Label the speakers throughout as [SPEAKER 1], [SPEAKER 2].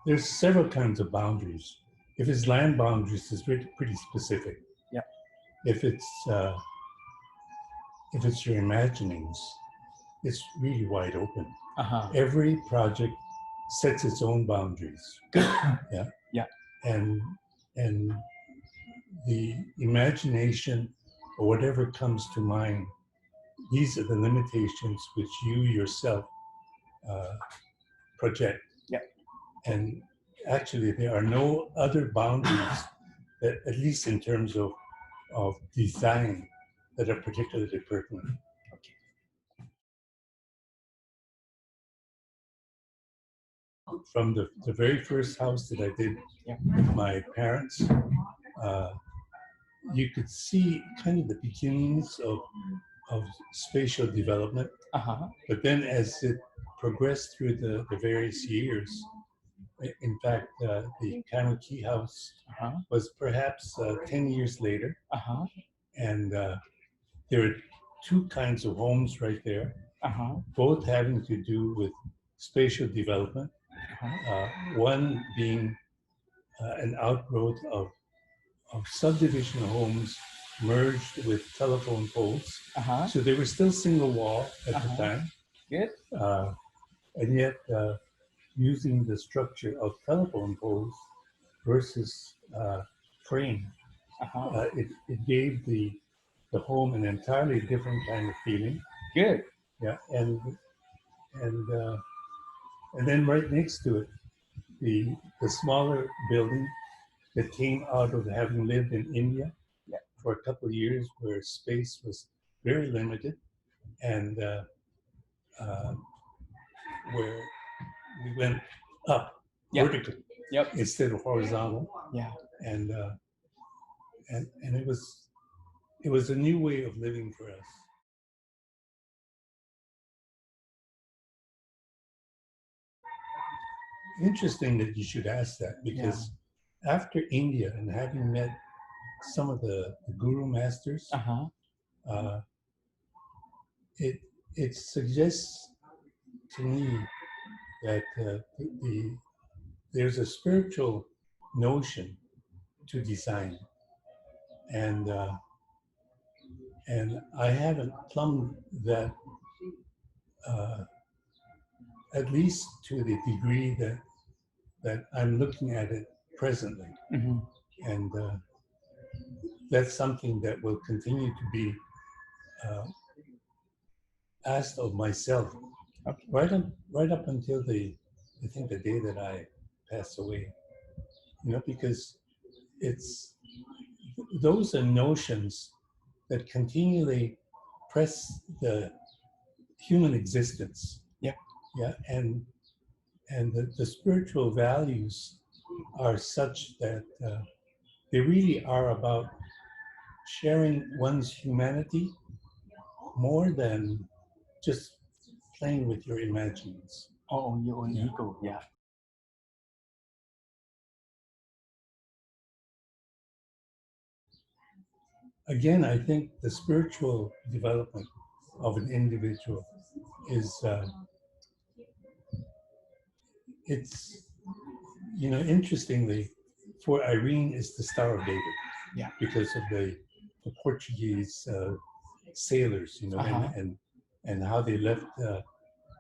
[SPEAKER 1] there's several kinds of boundaries. If it's land boundaries, it's pretty specific.
[SPEAKER 2] Yeah.
[SPEAKER 1] If it's your imaginings, it's really wide open. Every project sets its own boundaries. Yeah.
[SPEAKER 2] Yeah.
[SPEAKER 1] And the imagination or whatever comes to mind, these are the limitations which you yourself project.
[SPEAKER 2] Yeah.
[SPEAKER 1] And actually, there are no other boundaries that, at least in terms of design, that are particularly pertinent.
[SPEAKER 2] Okay.
[SPEAKER 1] From the very first house that I did
[SPEAKER 2] Yeah.
[SPEAKER 1] with my parents, you could see kind of the beginnings of spatial development. But then as it progressed through the various years, in fact, the Kanuki house was perhaps 10 years later. And there are two kinds of homes right there, both having to do with spatial development. One being an outgrowth of subdivision homes merged with telephone poles. So they were still single wall at the time.
[SPEAKER 2] Good.
[SPEAKER 1] And yet using the structure of telephone poles versus frame, it gave the home an entirely different kind of feeling.
[SPEAKER 2] Good.
[SPEAKER 1] Yeah, and then right next to it, the smaller building that came out of having lived in India for a couple of years, where space was very limited, and where we went up vertically instead of horizontal.
[SPEAKER 2] Yeah.
[SPEAKER 1] And it was a new way of living for us. Interesting that you should ask that, because after India and having met some of the guru masters, it suggests to me that there's a spiritual notion to design, and I haven't plumbed that at least to the degree that I'm looking at it presently. And that's something that will continue to be asked of myself, right up until I think the day that I pass away. Because those are notions that continually press the human existence. Yeah, and the spiritual values are such that they really are about sharing one's humanity more than just playing with your imaginings.
[SPEAKER 2] Oh, your own ego, yeah.
[SPEAKER 1] Again, I think the spiritual development of an individual is, it's, interestingly, for Irene, is the Star of David.
[SPEAKER 2] Yeah.
[SPEAKER 1] Because of the Portuguese sailors, and how they left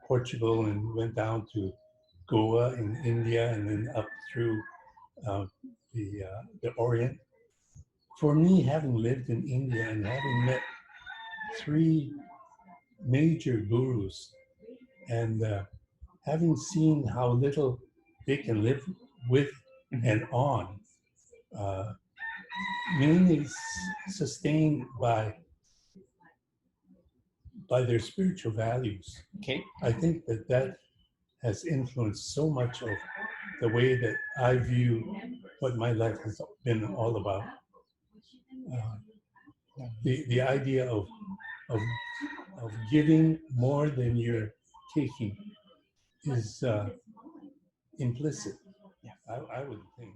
[SPEAKER 1] Portugal and went down to Goa in India and then up through the Orient. For me, having lived in India and having met three major gurus, and having seen how little they can live with and on, mainly sustained by their spiritual values.
[SPEAKER 2] Okay.
[SPEAKER 1] I think that has influenced so much of the way that I view what my life has been all about. The idea of giving more than you're taking is implicit.
[SPEAKER 2] Yeah.
[SPEAKER 1] I would think.